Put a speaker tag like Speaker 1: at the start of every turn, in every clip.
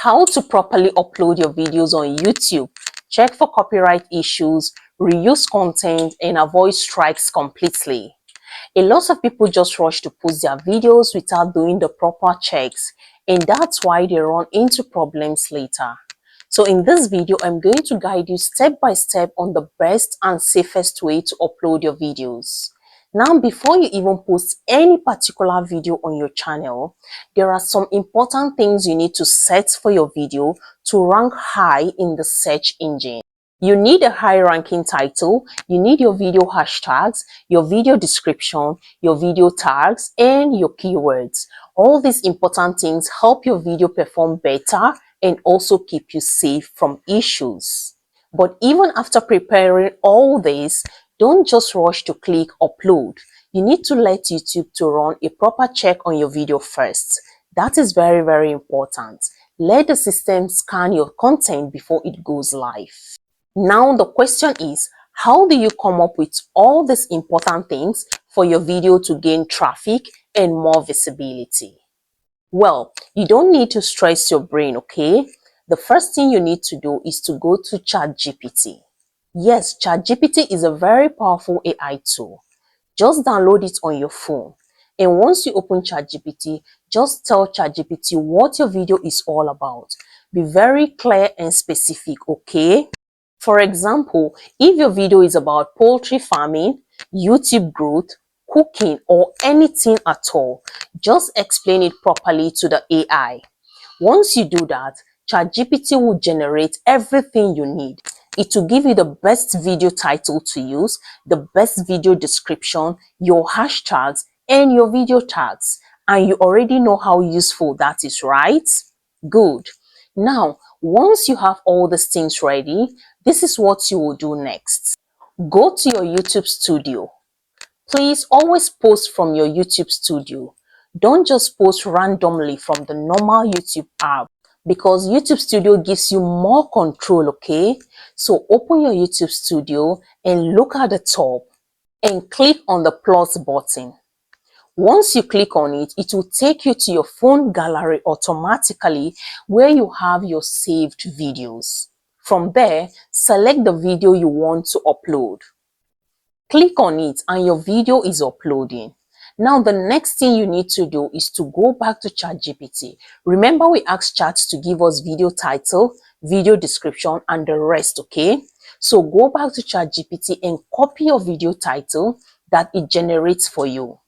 Speaker 1: How to properly upload your videos on YouTube. Check for copyright issues, reuse content, and avoid strikes completely. A lot of people just rush to post their videos without doing the proper checks, and that's why they run into problems later. So in this video, I'm going to guide you step by step on the best and safest way to upload your videos. Now, before you even post any particular video on your channel, there are some important things you need to set for your video to rank high in the search engine. You need a high-ranking title, you need your video hashtags, your video description, your video tags, and your keywords. All these important things help your video perform better and also keep you safe from issues. But even after preparing all this, don't just rush to click upload. You need to let YouTube to run a proper check on your video first. That is very, very important. Let the system scan your content before it goes live. Now the question is, how do you come up with all these important things for your video to gain traffic and more visibility? Well, you don't need to stress your brain, okay? The first thing you need to do is to go to ChatGPT. Yes, ChatGPT is a very powerful AI tool. Just download it on your phone. And once you open ChatGPT, just tell ChatGPT what your video is all about. Be very clear and specific, okay? For example, if your video is about poultry farming, YouTube growth, cooking, or anything at all, just explain it properly to the AI. Once you do that, ChatGPT will generate everything you need. It will give you the best video title to use, the best video description, your hashtags, and your video tags. And you already know how useful that is, right? Good. Now, once you have all these things ready, this is what you will do next. Go to your YouTube studio. Please always post from your YouTube studio. Don't just post randomly from the normal YouTube app, because YouTube Studio gives you more control, okay? So open your YouTube Studio and look at the top and click on the plus button. Once you click on it, it will take you to your phone gallery automatically where you have your saved videos. From there, select the video you want to upload. Click on it and your video is uploading. Now, the next thing you need to do is to go back to ChatGPT. Remember, we asked Chat to give us video title, video description, and the rest, okay? So go back to ChatGPT and copy your video title that it generates for you.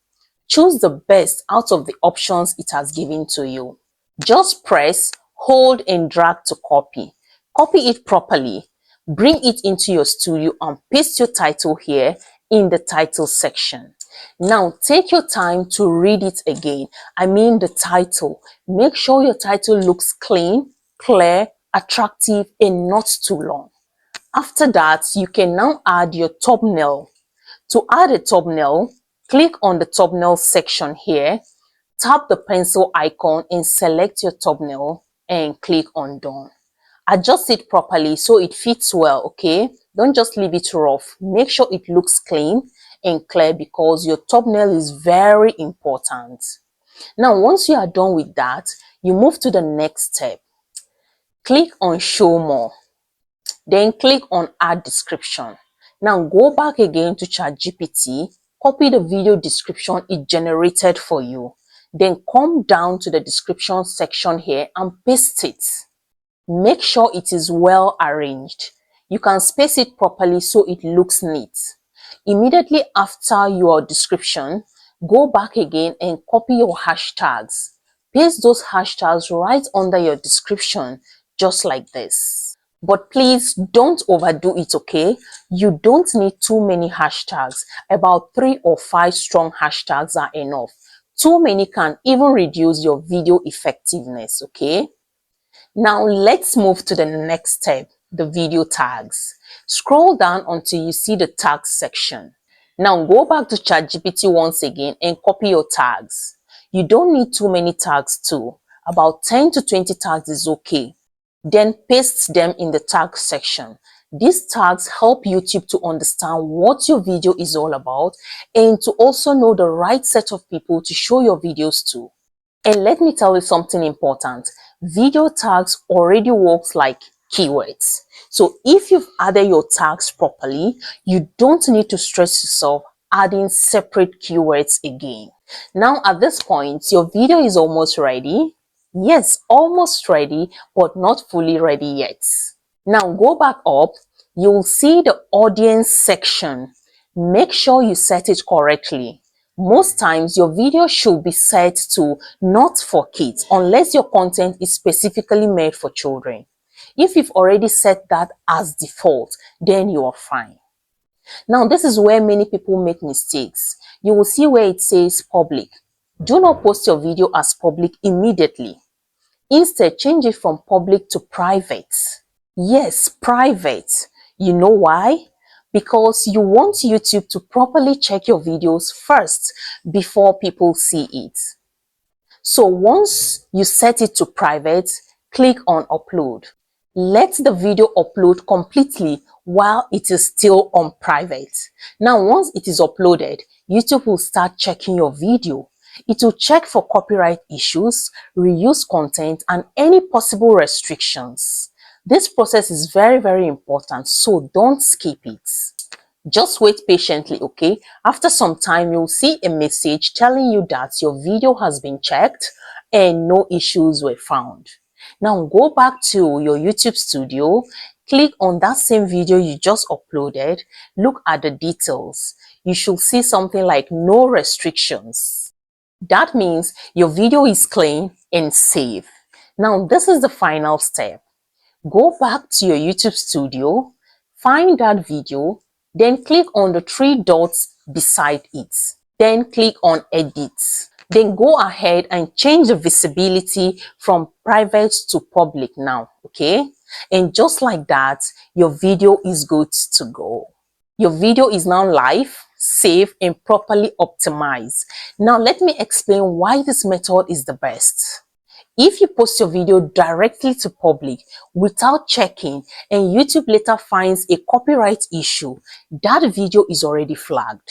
Speaker 1: Choose the best out of the options it has given to you. Just press, hold, and drag to copy. Copy it properly. Bring it into your studio and paste your title here in the title section. Now, take your time to read it again. I mean the title. Make sure your title looks clean, clear, attractive, and not too long. After that, you can now add your thumbnail. To add a thumbnail, click on the thumbnail section here, tap the pencil icon and select your thumbnail and click on done. Adjust it properly so it fits well, okay? Don't just leave it rough. Make sure it looks clean and clear because your thumbnail is very important. Now, once you are done with that, you move to the next step. Click on show more. Then click on add description. Now go back again to ChatGPT, copy the video description it generated for you. Then come down to the description section here and paste it. Make sure it is well arranged. You can space it properly so it looks neat. Immediately after your description, go back again and copy your hashtags. Paste those hashtags right under your description, just like this. But please don't overdo it, okay? You don't need too many hashtags. About 3 or 5 strong hashtags are enough. Too many can even reduce your video effectiveness, okay? Now let's move to the next step, the video tags. Scroll down until you see the tags section. Now go back to ChatGPT once again and copy your tags. You don't need too many tags too. About 10 to 20 tags is okay. Then paste them in the tag section. These tags help YouTube to understand what your video is all about and to also know the right set of people to show your videos to. And let me tell you something important. video tags already works like keywords. So if you've added your tags properly, you don't need to stress yourself adding separate keywords again. Now at this point, your video is almost ready. Yes, almost ready, but not fully ready yet. Now go back up, you'll see the audience section. Make sure you set it correctly. Most times your video should be set to not for kids unless your content is specifically made for children. If you've already set that as default, then you are fine. Now this is where many people make mistakes. You will see where it says public. Do not post your video as public immediately. Instead, change it from public to private. Yes, private. You know why? Because you want YouTube to properly check your videos first before people see it. So once you set it to private, click on upload. Let the video upload completely while it is still on private. Now, once it is uploaded, YouTube will start checking your video. It will check for copyright issues, reuse content, and any possible restrictions. This process is very, very important, so don't skip it. Just wait patiently, okay? After some time, you'll see a message telling you that your video has been checked and no issues were found. Now go back to your YouTube studio, click on that same video you just uploaded, look at the details. You should see something like no restrictions. That means your video is clean and safe. Now this is the final step. Go back to your YouTube studio, find that video, then click on the three dots beside it. Then click on edit. Then go ahead and change the visibility from private to public now, okay? And just like that, your video is good to go. Your video is now live, safe, and properly optimized. Now let me explain why this method is the best. If you post your video directly to public without checking and YouTube later finds a copyright issue, that video is already flagged.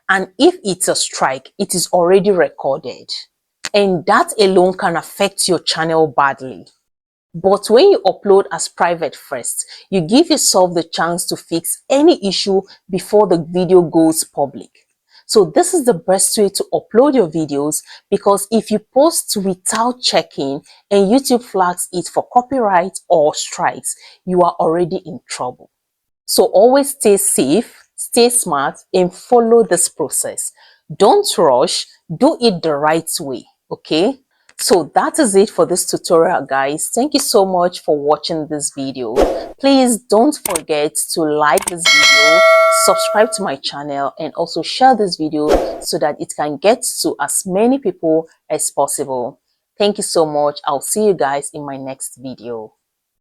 Speaker 1: And if it's a strike, it is already recorded. And that alone can affect your channel badly. But when you upload as private first, you give yourself the chance to fix any issue before the video goes public. So this is the best way to upload your videos, because if you post without checking and YouTube flags it for copyright or strikes, you are already in trouble. So always stay safe, stay smart, and follow this process. Don't rush, do it the right way, okay? So that is it for this tutorial, guys. Thank you so much for watching this video. Please don't forget to like this video, subscribe to my channel, and also share this video so that it can get to as many people as possible. Thank you so much. I'll see you guys in my next video.